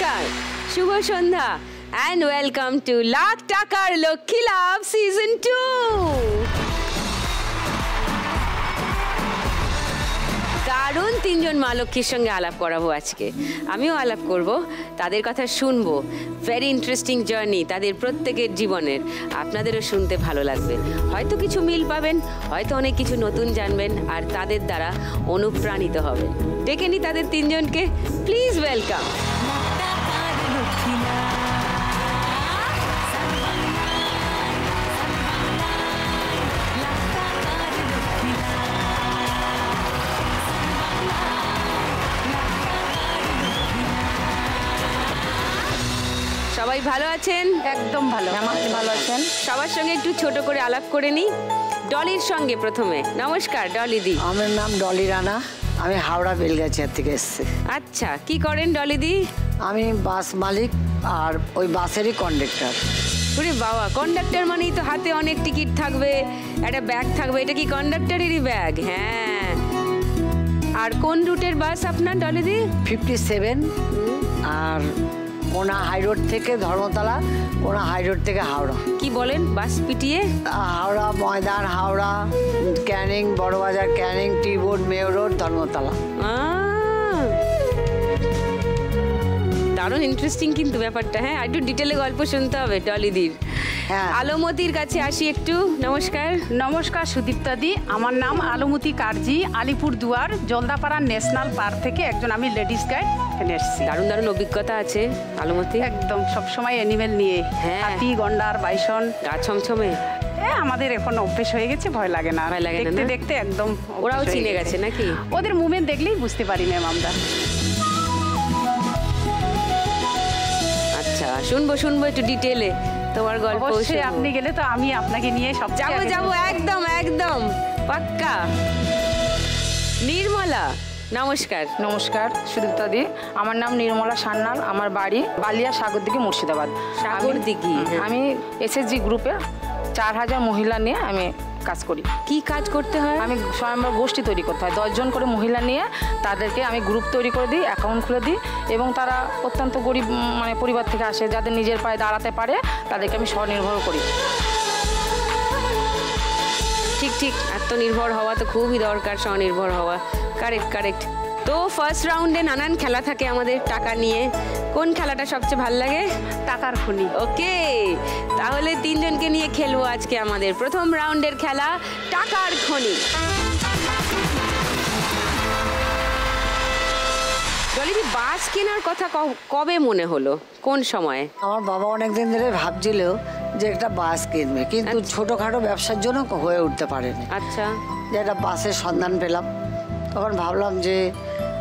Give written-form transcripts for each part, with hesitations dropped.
নমস্কার, শুভ সন্ধ্যা and welcome to lakh টাকার লক্ষ্মী লাভ season 2। দারুণ তিনজন মা লক্ষ্মীর সঙ্গে আলাপ করাবো আজকে। আমিও আলাপ করব, তাদের কথা শুনবো। ভেরি ইন্টারেস্টিং জার্নি তাদের প্রত্যেকের জীবনের। আপনাদেরও শুনতে ভালো লাগবে। হয়তো কিছু মিল পাবেন, হয়তো অনেক কিছু নতুন জানবেন আর তাদের দ্বারা অনুপ্রাণিত হবেন। ডেকে নি তাদের তিনজনকে, প্লিজ ওয়েলকাম। সবাই ভালো আছেন? একদম ভালো। আপনি ভালো আছেন? সবার সঙ্গে একটু ছোট করে আলাপ করে নিই। ডলির সঙ্গে প্রথমে। নমস্কার ডলি দি। আমার নাম ডলি রানা, আমি হাওড়া বেলগাছিয়া থেকে এসেছি। আচ্ছা, কি করেন ডলি দি? আমি বাস মালিক আর ওই বাসেরই কন্ডাক্টর। ওরে বাবা, কন্ডাক্টর মানেই তো হাতে অনেক টিকিট থাকবে, একটা ব্যাগ থাকবে। এটা কি কন্ডাক্টরেরই ব্যাগ? হ্যাঁ। আর কোন রুটের বাস আপনার ডলি দি? 57। আর কোনা হাই রোড থেকে ধর্মতলা, কোনা হাই রোড থেকে হাওড়া। কি বলেন, বাস পিটিয়ে? Howrah Maidan, Howrah, Canning, Burrabazar, Canning, tea board, mayor road, Dharmatala. দারুণ ইন্টারেস্টিং কিন্তু ব্যাপারটা। হ্যাঁ, একটু ডিটেলে গল্প শুনতে হবে ডলিদির। হ্যাঁ, আলমতির কাছে আসি একটু। নমস্কার। নমস্কার সুদীপ্তাদি, আমার নাম আলমতি কারজি, আলিপুরদুয়ার জলদাপাড়া ন্যাশনাল পার্ক থেকে একজন আমি লেডিস গাইড এখানে এসেছি। দারুণ দারুণ অভিজ্ঞতা আছে আলমতি। একদম সবসময় অ্যানিমেল নিয়ে, হাতি, গন্ডার, বাইসন, গা ছমছমে। আমাদের এখন অভ্যেস হয়ে গেছে, ভয় লাগে না। দেখতে দেখতে একদম ওরাও চিনে গেছে নাকি? ওদের মুভমেন্ট দেখলেই বুঝতে পারি ম্যাম আমরা। আচ্ছা, শুনবো একটু ডিটেলে তোমার গল্প। অবশ্যই, আপনি গেলে তো আমি আপনাকে নিয়ে সব যাবো একদম একদম পাক্কা। নির্মলা, নমস্কার। নমস্কার সুদীপ্তাদি, আমার নাম নির্মলা সান্যাল, আমার বাড়ি বালিয়া সাগরদিঘি, মুর্শিদাবাদ। সাগরদিঘি। আমি এসএসজি গ্রুপে 4000 মহিলা নিয়ে আমি কাজ করি। কি কাজ করতে হয়? আমি স্বয়ম্বর গোষ্ঠী তৈরি করতে হয়। 10 জন করে মহিলা নিয়ে তাদেরকে আমি গ্রুপ তৈরি করে দিই, অ্যাকাউন্ট খুলে দিই, এবং তারা অত্যন্ত গরিব পরিবার থেকে আসে, যাদের নিজের পায়ে দাঁড়াতে পারে তাদেরকে আমি স্বনির্ভর করি। ঠিক ঠিক, আত্মনির্ভর হওয়া তো খুবই দরকার, স্বনির্ভর হওয়া। কারেক্ট। তো ফার্স্ট রাউন্ডে নানান খেলা থাকে আমাদের টাকা নিয়ে। কোন খেলাটা সবচেয়ে ভালো লাগে? টাকার খনি। ওকে, তাহলে তিনজনকে নিয়ে খেলবো আজকে আমাদের প্রথম রাউন্ডের খেলা টাকার খনি। ডলিদি, বাস কেনার কথা কবে মনে হলো, কোন সময়? আমার বাবা অনেকদিন ধরে ভাবছিল যে একটা বাস কিনবে, কিন্তু ছোটখাটো ব্যবসার জন্য হয়ে উঠতে পারেনি। আচ্ছা। যে একটা বাসের সন্ধান পেলাম, তখন ভাবলাম যে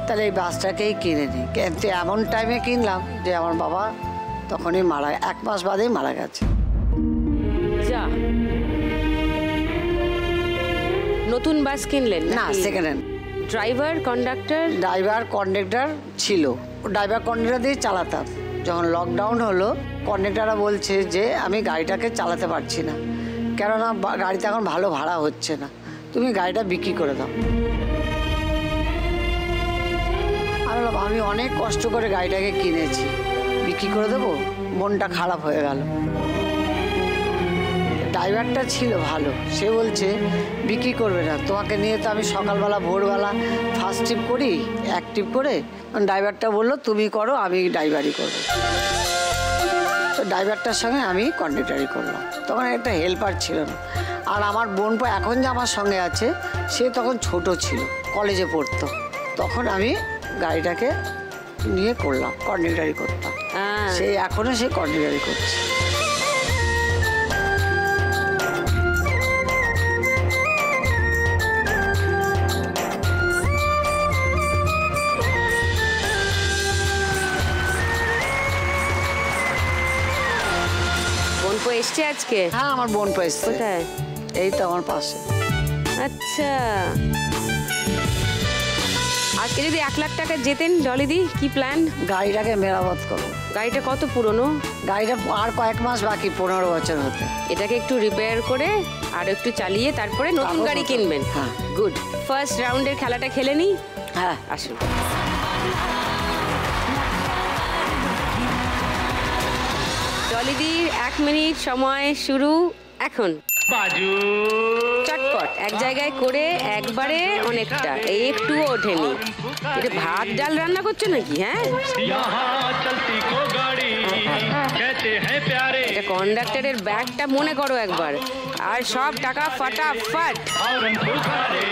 তাহলে এই বাসটাকেই কিনে নিই। কিন্তু এমন টাইমে কিনলাম যে আমার বাবা তখনই 1 মাস বাদেই মারা গেছে। যা, নতুন বাস কিনলেন? না, সেকেন্ড হ্যান্ড। ড্রাইভার কন্ডাক্টর ছিল, ড্রাইভার কন্ডাক্টর দিয়ে চালাতাম। যখন লকডাউন হলো, কন্ডাক্টররা বলছে যে আমি গাড়িটাকে চালাতে পারছি না, কেননা গাড়িতে এখন ভালো ভাড়া হচ্ছে না, তুমি গাড়িটা বিক্রি করে দাও। আমি অনেক কষ্ট করে গাড়িটাকে কিনেছি, বিক্রি করে দেবো, মনটা খারাপ হয়ে গেল। ড্রাইভারটা ছিল ভালো, সে বলছে বিক্রি করবে না, তোমাকে নিয়ে তো আমি সকালবেলা ভোরবেলা ফার্স্ট ট্রিপ করি, 1 ট্রিপ করে। ড্রাইভারটা বললো তুমি করো, আমি ড্রাইভারই করবো। তো ড্রাইভারটার সঙ্গে আমি কন্ডাক্টারি করলাম। তখন একটা হেল্পার ছিল না। আর আমার বোন এখন যে আমার সঙ্গে আছে, সে তখন ছোট ছিল, কলেজে পড়তো। তখন আমি গাড়িটাকে নিয়ে করলাম, কন্ডাক্টারি করতাম। সেই এখনো সে কন্ডাক্টারি করছে। বোনপো এসছে আজকে? হ্যাঁ, আমার বোনপো এসছে। কোথায়? এই তো আমার পাশে। আচ্ছা, আজকে যদি 1 লাখ টাকা যেতেন ডলিদি, কি প্ল্যান? গাড়িটাকে মেরামত করবো। গাড়িটা কত পুরনো? গাড়িটা আর কয়েক মাস বাকি, 15 বছর হতে। এটাকে একটু রিপেয়ার করে আর একটু চালিয়ে তারপরে নতুন গাড়ি কিনবেন। হ্যাঁ, গুড। ফার্স্ট রাউন্ডের খেলাটা খেলে নি। হ্যাঁ, আসুন। ডলিদির 1 মিনিট সময় শুরু এখন। बाजू চটপট এক জায়গায় করে একবারে অনেকটা, একটুও ওঠেনি। এটা ভাত ডাল রান্না করছো নাকি? হ্যাঁ, यहाँ चलती को गाड़ी कहते हैं प्यारे এটা কন্ডাক্টরের ব্যাগটা মনে করো একবার, আর সব টাকা ফাটাফাট। हॉर्न पुकारे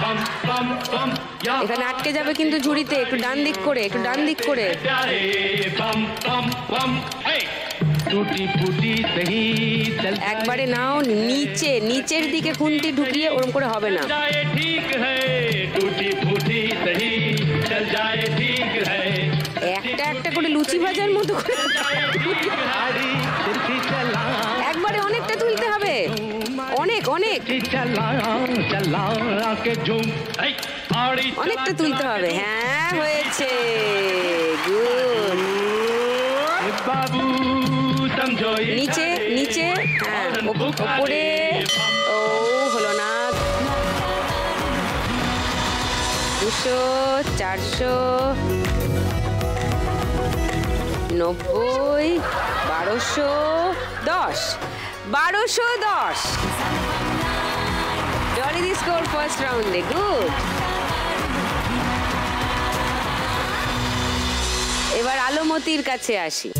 बम बम बम यहाँ এখানে আটকে যাবে কিন্তু ঝুড়িতে, একটু ডান দিক করে, একটু ডান দিক করে। प्यारे बम बम बम हे टूटी फूटी सही चल একবারে নাও নিচে, নিচের দিকে খুন্তি ঢুকিয়ে, ওরম করে হবে না। जाए ठीक है टूटी फूटी सही चल जाए ठीक है একটা একটা করে লুচি ভাজার মতো করে गाड़ी तिरछी चला একবারে অনেকটা তুলতে হবে, অনেক অনেক चला चला के झूम हे गाड़ी অনেকটা তুলতে হবে। হ্যাঁ, হয়েছে, গুড। बाबू समझो ये নিচে নিচে, হ্যাঁ, ওপরে। ও হলো না। 200, 400, 90, 1210, 1210। ডলিদি স্কোর ফার্স্ট রাউন্ডে, গুড। এবার আলমতির কাছে আসি।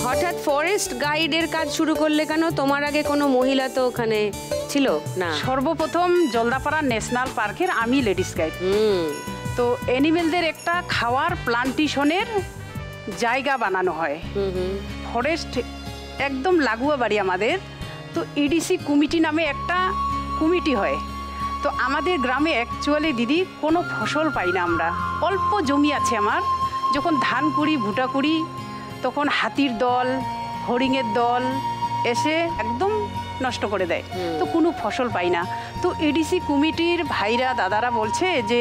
হঠাৎ ফরেস্ট গাইডের কাজ শুরু করলে কেন? তোমার আগে কোনো মহিলা তো ওখানে ছিল না? সর্বপ্রথম জলদাপাড়া ন্যাশনাল পার্কের আমি লেডিস গাইড। তো অ্যানিমেলদের একটা খাওয়ার প্লান্টেশনের জায়গা বানানো হয়। ফরেস্ট একদম লাগোয়া বাড়ি আমাদের। তো ইডিসি কমিটি নামে একটা কমিটি হয়। তো আমাদের গ্রামে অ্যাকচুয়ালি দিদি কোনো ফসল পাই না আমরা, অল্প জমি আছে আমার। যখন ধান করি, ভুট্টা করি, তখন হাতির দল, হরিণের দল এসে একদম নষ্ট করে দেয়। তো কোনো ফসল পাই না। তো এডিসি কমিটির ভাইরা দাদারা বলছে যে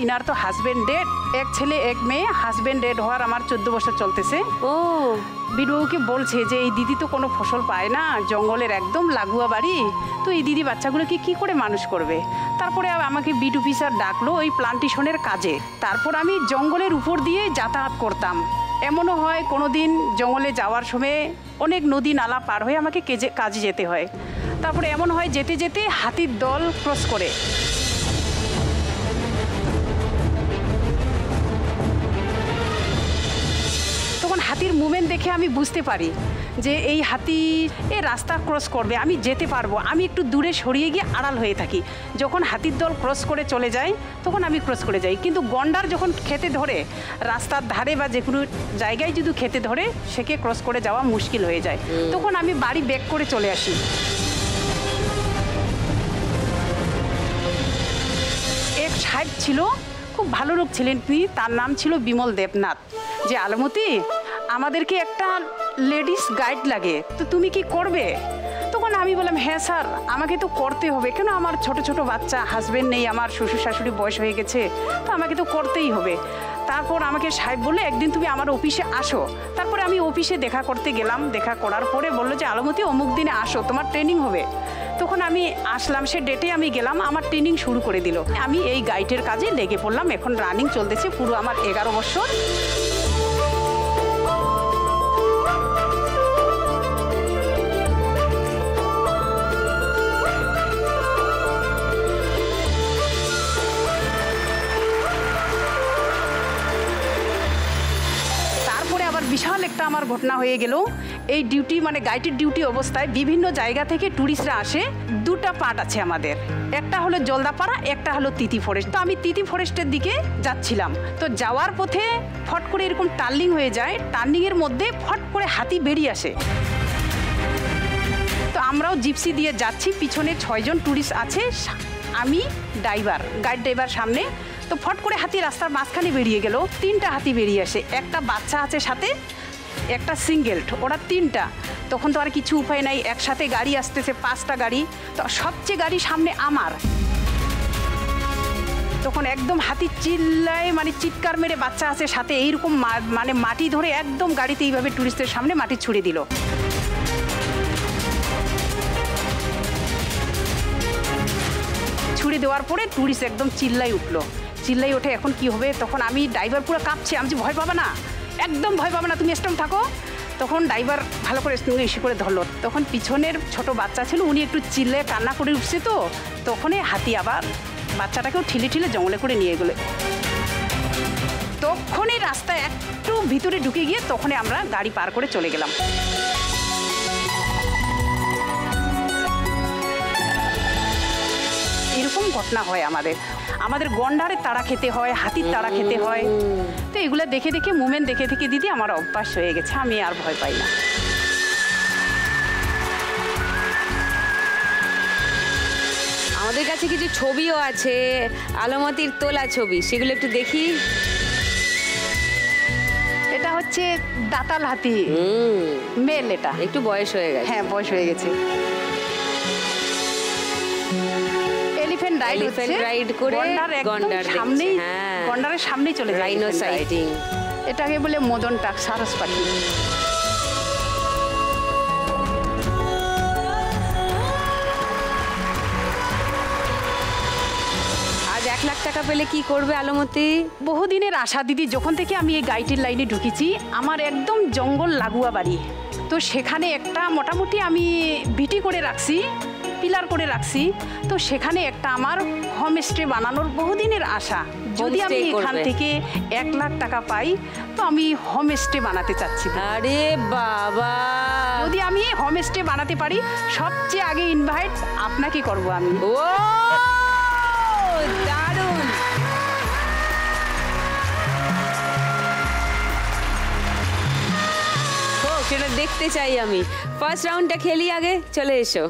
ইনার তো হাজব্যান্ড ডেড, এক ছেলে এক মেয়ে, হাজব্যান্ড ডেড হওয়ার আমার 14 বছর চলতেছে। ও, বিডবাবুকে বলছে যে এই দিদি তো কোনো ফসল পায় না, জঙ্গলের একদম লাগোয়া বাড়ি, তো এই দিদি বাচ্চাগুলোকে কি করে মানুষ করবে? তারপরে আমাকে বিড অফিসার ডাকলো ওই প্লান্টেশনের কাজে। তারপর আমি জঙ্গলের উপর দিয়ে যাতায়াত করতাম। এমনও হয় কোনো দিন জঙ্গলে যাওয়ার সময় অনেক নদী নালা পার হয়ে আমাকে কাজে যেতে হয়। তারপরে এমন হয় যেতে যেতে হাতির দল ক্রস করে। তখন হাতির মুভমেন্ট দেখে আমি বুঝতে পারি যে এই হাতি রাস্তা ক্রস করবে, আমি যেতে পারবো। আমি একটু দূরে সরিয়ে গিয়ে আড়াল হয়ে থাকি। যখন হাতির দল ক্রস করে চলে যায় তখন আমি ক্রস করে যাই। কিন্তু গন্ডার যখন খেতে ধরে, রাস্তার ধারে বা যে কোনো জায়গায় যদি খেতে ধরে, সেকে ক্রস করে যাওয়া মুশকিল হয়ে যায়। তখন আমি বাড়ি ব্যাক করে চলে আসি। এক সাহেব ছিল, খুব ভালো লোক ছিলেন তিনি, তার নাম ছিল বিমল দেবনাথ। যে আলমতি, আমাদেরকে একটা লেডিস গাইড লাগে, তো তুমি কি করবে? তখন আমি বললাম হ্যাঁ স্যার, আমাকে তো করতে হবে। কেন? আমার ছোট ছোট বাচ্চা, হাজব্যান্ড নেই, আমার শ্বশুর শাশুড়ি বয়স হয়ে গেছে, তো আমাকে তো করতেই হবে। তারপর আমাকে সাহেব বললো একদিন তুমি আমার অফিসে আসো। তারপরে আমি অফিসে দেখা করতে গেলাম। দেখা করার পরে বললো যে আলমতি অমুক দিনে আসো, তোমার ট্রেনিং হবে। তখন আমি আসলাম, সে ডেটে আমি গেলাম, আমার ট্রেনিং শুরু করে দিল। আমি এই গাইডের কাজে লেগে পড়লাম। এখন রানিং চলতেছে পুরো আমার 11 বছর। বিশাল একটা আমার ঘটনা হয়ে গেল। এই ডিউটি মানে গাইডের ডিউটি অবস্থায় বিভিন্ন জায়গা থেকে ট্যুরিস্টরা আসে। দুটা পার্ট আছে আমাদের, একটা হলো জলদাপাড়া, একটা হলো তিতি ফরেস্ট। তো আমি তিতি ফরেস্টের দিকে যাচ্ছিলাম। তো যাওয়ার পথে ফট করে এরকম টার্নিং হয়ে যায়, টার্নিংয়ের মধ্যে ফট করে হাতি বেরিয়ে আসে। তো আমরাও জিপসি দিয়ে যাচ্ছি, পিছনে 6 জন ট্যুরিস্ট আছে, আমি ড্রাইভার, গাইড ড্রাইভার সামনে। তো ফট করে হাতি রাস্তার মাঝখানে বেরিয়ে গেল। 3টা হাতি বেরিয়ে আসে, একটা বাচ্চা আছে সাথে, একটা সিঙ্গেল, ওরা 3টা। তখন তো আর কিছু উপায় নাই, একসাথে গাড়ি আসতেছে 5টা গাড়ি। তো সবচেয়ে গাড়ি সামনে আমার। তখন একদম হাতি চিল্লায়, মানে চিৎকার মেরে, বাচ্চা আছে সাথে, এইরকম মানে মাটি ধরে একদম গাড়িতে এইভাবে ট্যুরিস্টের সামনে মাটি ছুড়ে দিল। ছুড়ে দেওয়ার পরে ট্যুরিস্ট একদম চিল্লাই উঠলো, চিল্লাই ওঠে এখন কি হবে। তখন আমি ড্রাইভার পুরো কাঁপছে, আমি যে ভয় পাবে না, একদম ভয় পাবে না, তুমি স্ট্রং থাকো। তখন ড্রাইভার ভালো করে ইস্যু করে ধরলো, তখন পিছনের ছোট বাচ্চা ছিল, উনি একটু চিল্লে কান্না করে উঠছে, তো তখনই হাতি আবার বাচ্চাটাকেও ঠিলে ঠিলে জঙ্গলে করে নিয়ে গেলো। তখনই রাস্তা একটু ভিতরে ঢুকে গিয়ে তখনই আমরা গাড়ি পার করে চলে গেলাম। এরকম ঘটনা হয় আমাদের গন্ডারের তাড়া খেতে হয়, হাতির তাড়া খেতে হয়। তো এগুলো দেখে দেখে মুভমেন্ট দেখে দেখে দিদি আমার অভ্যাস হয়ে গেছে, আমি আর ভয় পাই না। আমাদের কাছে কিছু ছবিও আছে, আলমতির তোলা ছবি, সেগুলো একটু দেখি। এটা হচ্ছে দাতাল হাতি, মেল। এটা একটু বয়স হয়ে গেছে। হ্যাঁ, বয়স হয়ে গেছে। এলিফ্যান্ট রাইড করে গন্ডারের সামনেই চলে যায়। রাইনো সাইটিং, এটাকে বলে মদন টাক, সারস পাখি। আজ 1 লাখ টাকা পেলে কি করবে আলমতি? বহুদিনের আশা দিদি, যখন থেকে আমি এই গাইডের লাইনে ঢুকেছি, আমার একদম জঙ্গল লাগোয়া বাড়ি। তো সেখানে একটা মোটামুটি আমি ভিটি করে রাখছি, পিলার করে রাখছি। তো সেখানে একটা আমার হোমস্টে বানানোর বহুদিনের আশা। যদি আমি এখান থেকে 1 লাখ টাকা পাই তো আমি হোমস্টে বানাতে চাচ্ছি। আরে বাবা, যদি আমি হোমস্টে বানাতে পারি, সবচেয়ে আগে ইনভাইট আপনাকে করব আমি। ও দারুণ! সেটা দেখতে চাই আমি। ফার্স্ট রাউন্ডটা খেলি আগে, চলে এসো।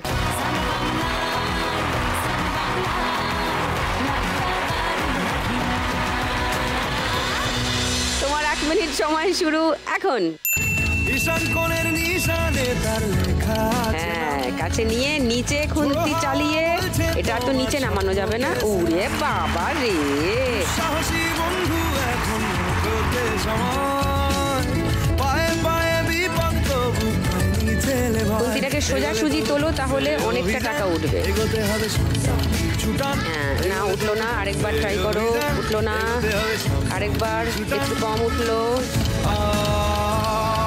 তোমার 1 মিনিট সময় শুরু এখন। হ্যাঁ, কাছে নিয়ে নিচে খুন্তি চালিয়ে, এটা তো নিচে নামানো যাবে না। ওরে বাবা রে, খুন্তিটাকে সোজাসুজি তোলো, তাহলে অনেকটা টাকা উঠবে। হ্যাঁ, না উঠলো না, আরেকবার ট্রাই করো। উঠলো না, আরেকবার, একটু কম উঠলো।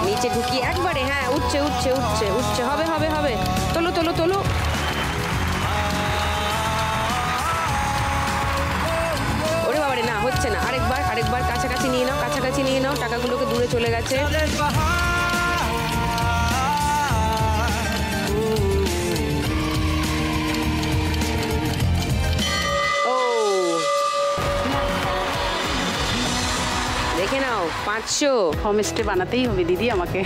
নিচে ঢুকিয়ে একবারে, হ্যাঁ, উঠছে উঠছে উঠছে উঠছে, হবে হবে হবে। তোলো তোলো তোলো। ওরে বাবারে, না হচ্ছে না। আরেকবার আরেকবার, কাছাকাছি নিয়ে নাও, কাছাকাছি নিয়ে নাও। টাকাগুলোকে দূরে চলে গেছে। দেখে নাও, 500। হোমস্টে বানাতেই হবে দিদি আমাকে।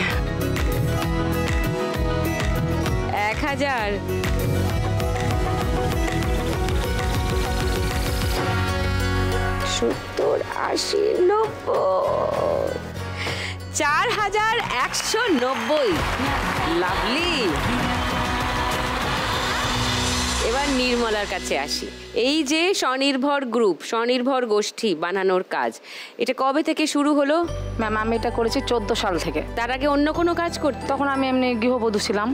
1000। 70, 80, 90, 4190। লাভলি। এবার নির্মলার কাছে আসি। এই যে স্বনির্ভর গ্রুপ, স্বনির্ভর গোষ্ঠী বানানোর কাজ, এটা কবে থেকে শুরু হলো? ম্যাম, আমি এটা করেছি 14 সাল থেকে। তার আগে অন্য কোনো কাজ করতে? তখন আমি এমনি গৃহবধূ ছিলাম,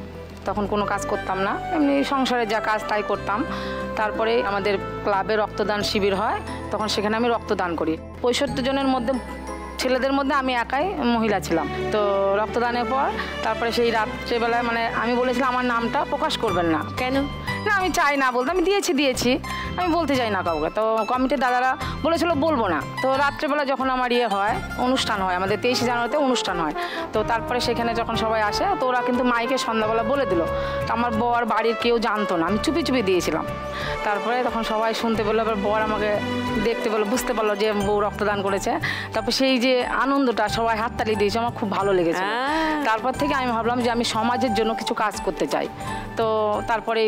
তখন কোনো কাজ করতাম না, এমনি সংসারে যা কাজ তাই করতাম। তারপরে আমাদের ক্লাবে রক্তদান শিবির হয়, তখন সেখানে আমি রক্তদান করি। 65 জনের মধ্যে ছেলেদের মধ্যে আমি একাই মহিলা ছিলাম। তো রক্তদানের পর তারপরে সেই রাত্রেবেলায় মানে আমি বলেছিলাম আমার নামটা প্রকাশ করবেন না। কেন? না, আমি চাই না বলতে, আমি দিয়েছি, আমি বলতে চাই না কাউকে। তো কমিটির দাদারা বলেছিল বলবো না। তো রাত্রেবেলা যখন আমার হয়, অনুষ্ঠান হয়, আমাদের 23 জানুয়ারিতে অনুষ্ঠান হয়। তো তারপরে সেখানে যখন সবাই আসে, তো ওরা কিন্তু মাইকে সন্ধ্যাবেলা বলে দিল। তো আমার বর বাড়ির কেউ জানতো না, আমি চুপি চুপি দিয়েছিলাম। তারপরে তখন সবাই শুনতে পেলো, এবার বর আমাকে দেখতে পেলো, বুঝতে পারলো যে বউ রক্তদান করেছে। তারপর সেই যে আনন্দটা, সবাই হাততালি দিয়েছে, আমার খুব ভালো লেগেছে। তারপর থেকে আমি ভাবলাম যে আমি সমাজের জন্য কিছু কাজ করতে চাই। তো তারপরে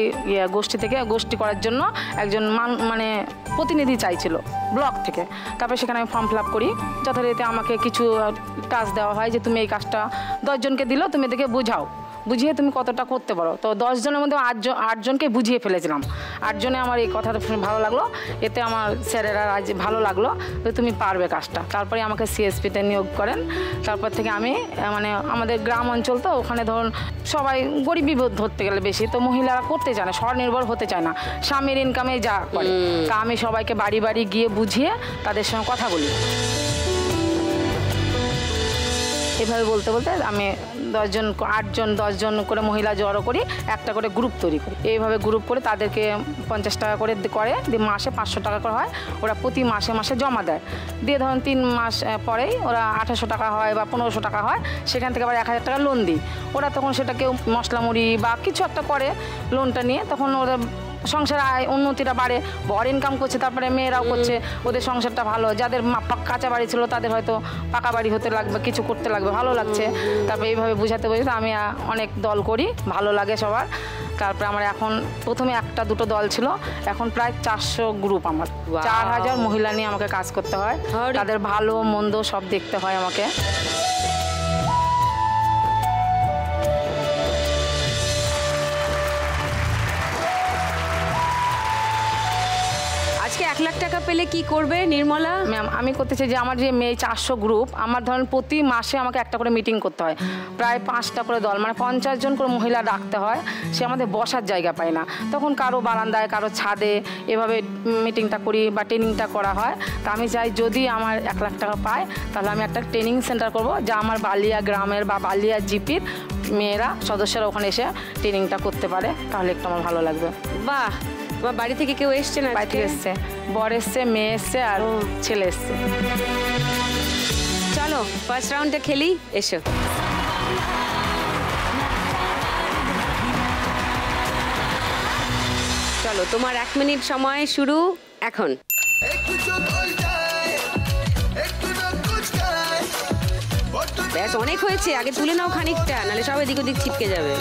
গোষ্ঠী করার জন্য একজন মানে প্রতিনিধি চাইছিল ব্লক থেকে। তারপরে সেখানে আমি ফর্ম ফিল আপ করি। যথারীতি আমাকে কিছু কাজ দেওয়া হয় যে তুমি এই কাজটা 10 জনকে দিল, তুমি এদেরকে বুঝিয়ে তুমি কতটা করতে পারো। তো 10 জনের মধ্যে 8 জনকে বুঝিয়ে ফেলেছিলাম। 8 জনে আমার এই কথাটা ভালো লাগলো, এতে আমার স্যারেরা আজ ভালো লাগলো যে তুমি পারবে কাজটা। তারপরে আমাকে সিএসপিতে নিয়োগ করেন। তারপর থেকে আমি মানে আমাদের গ্রাম অঞ্চল, তো ওখানে ধরুন সবাই গরিবী ধরতে গেলে বেশি, তো মহিলারা করতে চায় না, স্বনির্ভর হতে চায় না, স্বামীর ইনকামে যা করে। তা আমি সবাইকে বাড়ি বাড়ি গিয়ে বুঝিয়ে তাদের সঙ্গে কথা বলি। এভাবে বলতে বলতে আমি 8জন করে মহিলা জড়ো করি, একটা করে গ্রুপ তৈরি করি। এইভাবে গ্রুপ করে তাদেরকে 50 টাকা করে করে দিয়ে মাসে 500 টাকা করে হয়। ওরা প্রতি মাসে মাসে জমা দেয়, দিয়ে ধরুন 3 মাস পরেই ওরা 2800 টাকা হয় বা 1500 টাকা হয়, সেখান থেকে আবার 1000 টাকা লোন দিই। ওরা তখন সেটা কেউ মশলা মুড়ি বা কিছু একটা করে লোনটা নিয়ে, তখন ওরা সংসার আয় উন্নতিটা বাড়ে, বর ইনকাম করছে, তারপরে মেয়েরাও করছে, ওদের সংসারটা ভালো। যাদের কাঁচা বাড়ি ছিল তাদের হয়তো পাকা বাড়ি হতে লাগবে, কিছু করতে লাগবে, ভালো লাগছে। তারপরে এইভাবে বুঝাতে আমি অনেক দল করি, ভালো লাগে সবার। তারপরে আমার এখন প্রথমে 1-2 দল ছিল, এখন প্রায় 400 গ্রুপ। আমার 4000 মহিলা নিয়ে আমাকে কাজ করতে হয়, তাদের ভালো মন্দ সব দেখতে হয় আমাকে। আজকে 1 লাখ টাকা পেলে কি করবে নির্মলা? ম্যাম, আমি করতে চাই যে আমার যে মেয়ে 400 গ্রুপ, আমার ধরেন প্রতি মাসে আমাকে একটা করে মিটিং করতে হয়, প্রায় 5টা করে দল, মানে 50 জন করে মহিলা ডাকতে হয়। সে আমাদের বসার জায়গা পায় না, তখন কারো বারান্দায়, কারো ছাদে এভাবে মিটিংটা করি বা ট্রেনিংটা করা হয়। তা আমি চাই যদি আমার 1 লাখ টাকা পায়, তাহলে আমি একটা ট্রেনিং সেন্টার করব, যা আমার বালিয়া গ্রামের বা বালিয়া জিপির মেয়েরা সদস্যরা ওখানে এসে ট্রেনিংটা করতে পারে, তাহলে একটু আমার ভালো লাগবে। বাহ, তোমার বাড়ি থেকে কেউ এসছে না? বাড়ি থেকে এসছে, বর এসছে, মেয়ে এসছে আর ছেলে এসছে। চলো ফার্স্ট রাউন্ডটা খেলি, এসো। চলো, তোমার 1 মিনিট সময় শুরু এখন। ব্যাস, অনেক হয়েছে, আগে তুলে নাও খানিকটা, নাহলে সব এদিক ওদিক ছিটকে যাবে।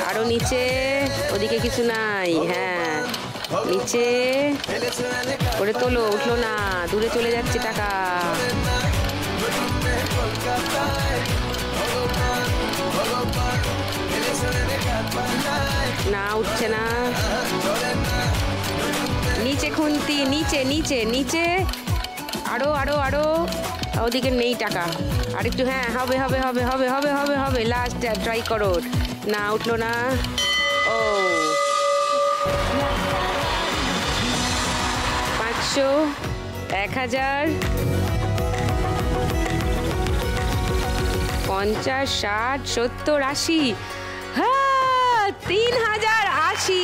আরো নিচে, ওদিকে কিছু নাই। হ্যাঁ, নিচে করে তোলো, উঠলো না, দূরে চলে যাচ্ছে টাকা। না, উঠছে না। নিচে খুন্তি, নিচে নিচে নিচে, আরো আরো আরো, ওদিকে নেই টাকা। আরেকটু, হ্যাঁ, হবে হবে হবে হবে হবে হবে হবে, লাস্ট ট্রাই করো। না, উঠলো না। ও, 500, 1000, 50, 60, 70, 80, হ্যাঁ, 3080।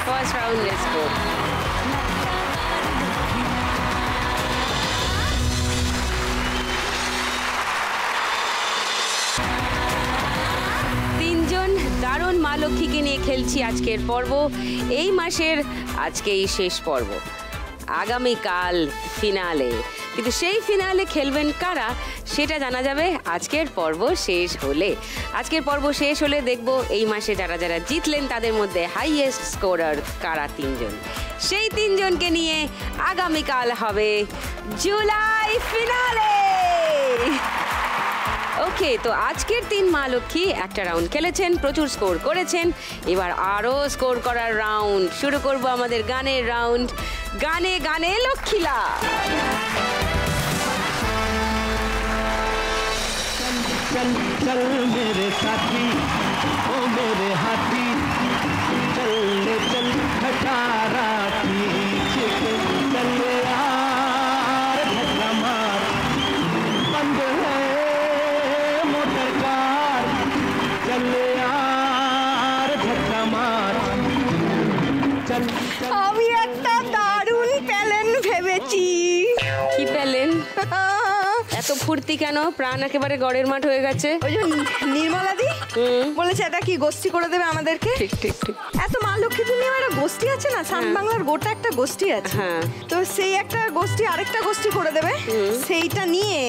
ফার্স্ট রাউন্ডের স্কোর। দারুণ মা লক্ষ্মীকে নিয়ে খেলছি আজকের পর্ব। এই মাসের আজকেই শেষ পর্ব, আগামীকাল ফিনালে। কিন্তু সেই ফিনালে খেলবেন কারা সেটা জানা যাবে আজকের পর্ব শেষ হলে। আজকের পর্ব শেষ হলে দেখব এই মাসে যারা যারা জিতলেন তাদের মধ্যে হাইয়েস্ট স্কোরার কারা 3 জন। সেই 3 জনকে নিয়ে আগামীকাল হবে জুলাই ফিনালে। ওকে, তো আজকের 3 মা লক্ষ্মী একটা রাউন্ড খেলেছেন, প্রচুর স্কোর করেছেন। এবার আরো স্কোর করার রাউন্ড শুরু করব, আমাদের গানের রাউন্ড। গানে গানে লক্ষ্মীলা। चल चल मेरे साथी, ओ मेरे हाथी, चल ले चल खटारा पीछे चल यार, धक्का मार, बंद है मोटर कार, चल यार, धक्का मार, चल चल। আমি একটা দারুণ প্ল্যান ভেবেছি। কি প্ল্যান? এত ফুর্তি কেন? প্রাণ একেবারে গড়ের মাঠ হয়ে গেছে। ওই যে নির্মলাদি বলেছে এটা কি গোষ্ঠী করে দেবে আমাদেরকে। ঠিক ঠিক ঠিক। এত মা লক্ষ্মীদের নিয়ে একটা গোষ্ঠী আছে না, সান বাংলার গোটা একটা গোষ্ঠী আছে। হ্যাঁ। তো সেই একটা গোষ্ঠী আরেকটা গোষ্ঠী করে দেবে, সেইটা নিয়ে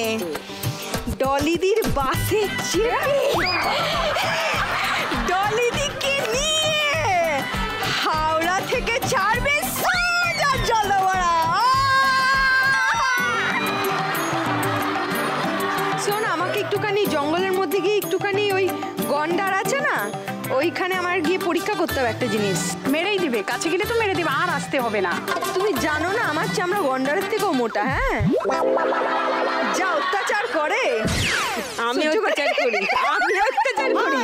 ডলিদির বাসে চেপে ডলিদিকে নিয়ে হাওড়া থেকে ছাড়বে সোজা জলওড়া। শোন, আমাকে একটুখানি জঙ্গলের মধ্যে গিয়ে একটুখানি ওই গন্ডার আছে না, ওইখানে আমার গিয়ে পরীক্ষা করতে হবে একটা জিনিস। মেরেই দিবে, কাছে গেলে তো মেরে দিবে, আর আসতে হবে না। তুমি জানো না আমার চামড়া গন্ডারের থেকেও মোটা। হ্যাঁ, যা অত্যাচার করে। আমি অত্যাচার করি, আমি অত্যাচার করি,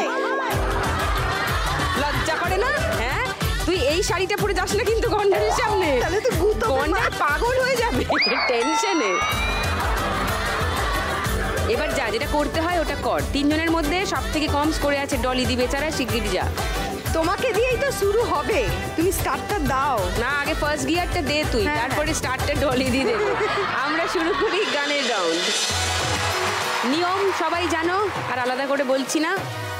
লজ্জা করে না? হ্যাঁ, তুই এই শাড়িটা পরে যাস না কিন্তু গন্ডারের সামনে, তাহলে তো গুতো গন্ডার পাগল হয়ে যাবে টেনশনে। এবার যা যেটা করতে হয় ওটা কর। 3 জনের মধ্যে সব থেকে কম স্কোরে আছে ডলিদি, বেচারা, শিগগির যা। তোমাকে দিয়েই তো শুরু হবে, তুমি স্টার্টটা দাও। না, আগে ফার্স্ট গিয়ারটা দে তুই, হ্যাঁ, তারপরে স্টার্টটা ডলিদি দেবে। আমরা শুরু করি গানের রাউন্ড। নিয়ম সবাই জানো, আর আলাদা করে বলছি না।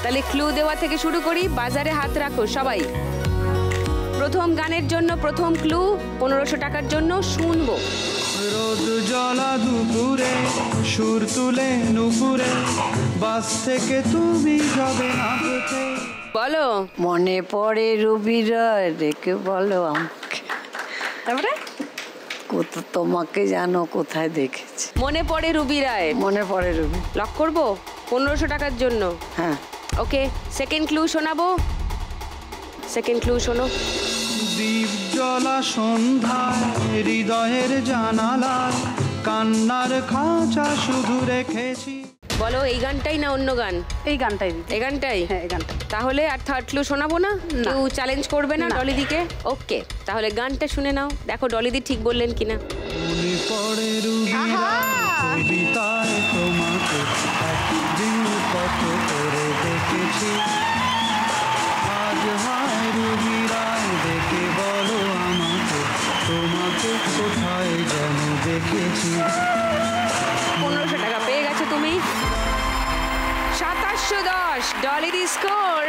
তাহলে ক্লু দেওয়া থেকে শুরু করি। বাজারে হাত রাখো সবাই। প্রথম গানের জন্য প্রথম ক্লু 1500 টাকার জন্য শুনবো। রোদ জ্বলা দুপুরে সুর তুলে নুপুরে বাস থেকে তুমি যাবে না পেতে। বলো। মনে পড়ে রবিরা রেখে বলো আমাকে, তারপরে তোমাকে জানো কোথায় দেখেছি। মনে পড়ে রুবি রায়, মনে পড়ে রবি। লক করবো 1500 টাকার জন্য। হ্যাঁ, ওকে, সেকেন্ড ক্লু শোনাবো। সেকেন্ড ক্লু শোনো। দীপ জ্বলা সন্ধ্যায় হৃদয়ের জানালায় কান্নার খাঁচা শুধু রেখেছি। বলো, এই গানটাই না অন্য গান? এই গানটাই দিদি। এই গানটাই? হ্যাঁ, এই গানটা। তাহলে আর থার্ড ক্লু শোনাবো না? কেউ চ্যালেঞ্জ করবে না ডলিদিকে? ওকে, তাহলে গানটা শুনে নাও, দেখো ডলিদি ঠিক বললেন কিনা। মনে পড়ে রুবিরা কবিতায় তোমাকে একদিন কত করে দেখেছি। আজ হয় রুবিরায় দেখে বলো আমাকে তোমাকে কোথায় যেন দেখেছি। 1500 টাকা পেয়ে গেছো তুমি। 2710 ডলিদি স্কোর।